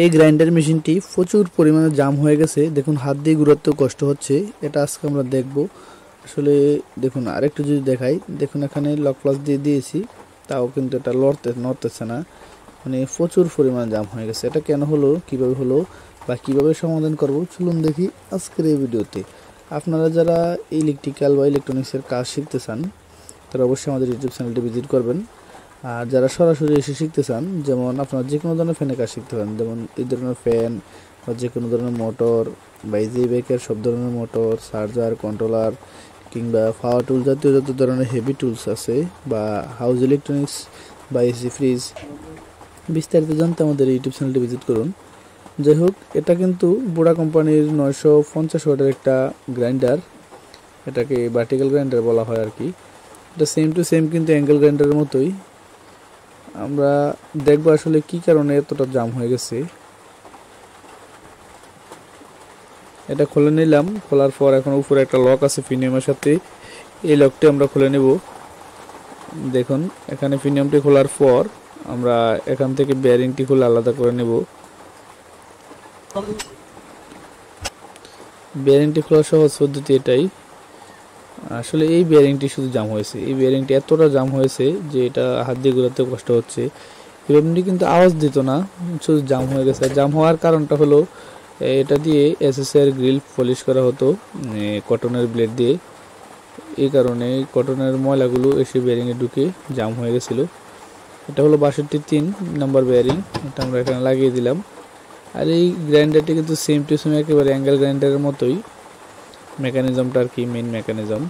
এই গ্রাইন্ডার মেশিনটি প্রচুর পরিমাণে জাম হয়ে গেছে, দেখুন হাত দিয়ে ঘুরাতেও কষ্ট হচ্ছে। এটা আজকে আমরা দেখব। আসলে দেখুন আরেকটু যদি দেখাই, দেখুন এখানে লক প্লাস দিয়ে দিয়েছি, তাও কিন্তু এটা নড়তেছে না, মানে প্রচুর পরিমাণে জাম হয়ে গেছে। এটা কেন হলো, কিভাবে হলো বা কিভাবে সমাধান করব চলুন দেখি আজকের এই ভিডিওতে। আপনারা যারা ইলেকট্রিক্যাল বা ইলেকট্রনিক্সের কাজ শিখতে চান তারা অবশ্যই আমাদের ইউটিউব চ্যানেলটি ভিজিট করবেন। আর যারা সরাসরি এসে শিখতে চান, যেমন আপনারা যে কোনো ধরনের ফ্যানের কাজ শিখতে পারেন, যেমন এই ধরনের ফ্যান বা যে কোনো ধরনের মোটর বা ইজি বাইকের সব ধরনের মোটর, চার্জার, কন্ট্রোলার কিংবা পাওয়ার টুল জাতীয় যত ধরনের হেভি টুলস আছে বা হাউস ইলেকট্রনিক্স বা এসি ফ্রিজ, বিস্তারিত জানতে আমাদের ইউটিউব চ্যানেলটি ভিজিট করুন। যাই হোক, এটা কিন্তু বোড়া কোম্পানির 950 ওয়াটের একটা গ্রাইন্ডার, এটাকে ভার্টিক্যাল গ্রাইন্ডার বলা হয় আর কি। এটা সেম টু সেম কিন্তু অ্যাঙ্গেল গ্রাইন্ডারের মতোই। আমরা দেখবো আসলে কি কারণে এতটা জাম হয়ে গেছে। এটা খুলে নিলাম, খোলার পর এখন উপরে একটা লক আছে প্রিমিয়ামের সাথে, এই লকটি আমরা খুলে নেব। দেখুন এখানে প্রিমিয়ামটি খোলার পর আমরা এখান থেকে বেয়ারিংটি খুলে আলাদা করে নেব। বেয়ারিংটি খোলার সহজ পদ্ধতি এটাই। আসলে এই বেয়ারিংটি শুধু জাম হয়েছে, এই বেয়ারিংটি এতটা জাম হয়েছে যে এটা হাত দিয়ে ঘোরাতে কষ্ট হচ্ছে। এমনি কিন্তু আওয়াজ দিত না, শুধু জাম হয়ে গেছে। জাম হওয়ার কারণটা হলো এটা দিয়ে এসএসআর গ্রিল পলিশ করা হতো কটনের ব্লেড দিয়ে, এই কারণে কটনের ময়লাগুলো এসে বেয়ারিংয়ে ঢুকে জাম হয়ে গেছিলো। এটা হলো 62 নম্বর বেয়ারিং, এটা আমরা এখানে লাগিয়ে দিলাম। আর এই গ্রাইন্ডারটি কিন্তু সেম টু সেম একেবারে অ্যাঙ্গেল গ্রাইন্ডারের মতোই মেকানিজমটা আর কি, মেইন মেকানিজম।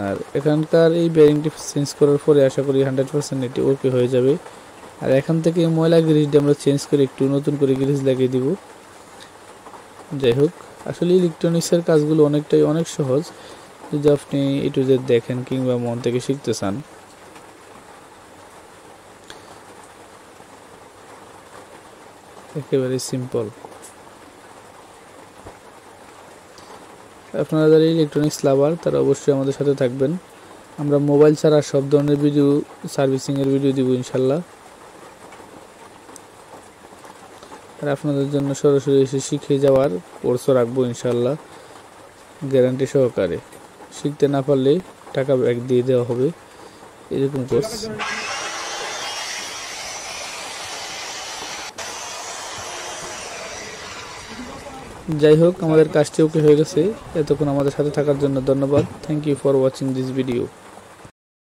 আর এখানকার এই বেয়ারিংটি চেঞ্জ করার পরে আশা করি 100% এটি ওকে হয়ে যাবে। আর এখান থেকে ময়লা গ্রিজটি আমরা চেঞ্জ করে একটু নতুন করে গ্রিজ লাগিয়ে দিব। যাই হোক, আসলে ইলেকট্রনিক্সের কাজগুলো অনেক সহজ যদি আপনি একটু যে দেখেন কিংবা মন থেকে শিখতে চান। একেবারে সিম্পল। আপনারা যারা ইলেকট্রনিক্স লাভার তারা অবশ্যই আমাদের সাথে থাকবেন। আমরা মোবাইল ছাড়া সব ধরনের ভিডিও, সার্ভিসিংয়ের ভিডিও দিব ইনশাল্লাহ। আর আপনাদের জন্য সরাসরি এসে শিখে যাওয়ার কোর্সও রাখবো ইনশাল্লাহ, গ্যারান্টি সহকারে। শিখতে না পারলে টাকা ব্যাক দিয়ে দেওয়া হবে, এরকম কোর্স। যাই হোক, আমাদের কাজটি ওকে হয়ে গেছে। এতক্ষণ আমাদের সাথে থাকার জন্য ধন্যবাদ। Thank you for watching this video.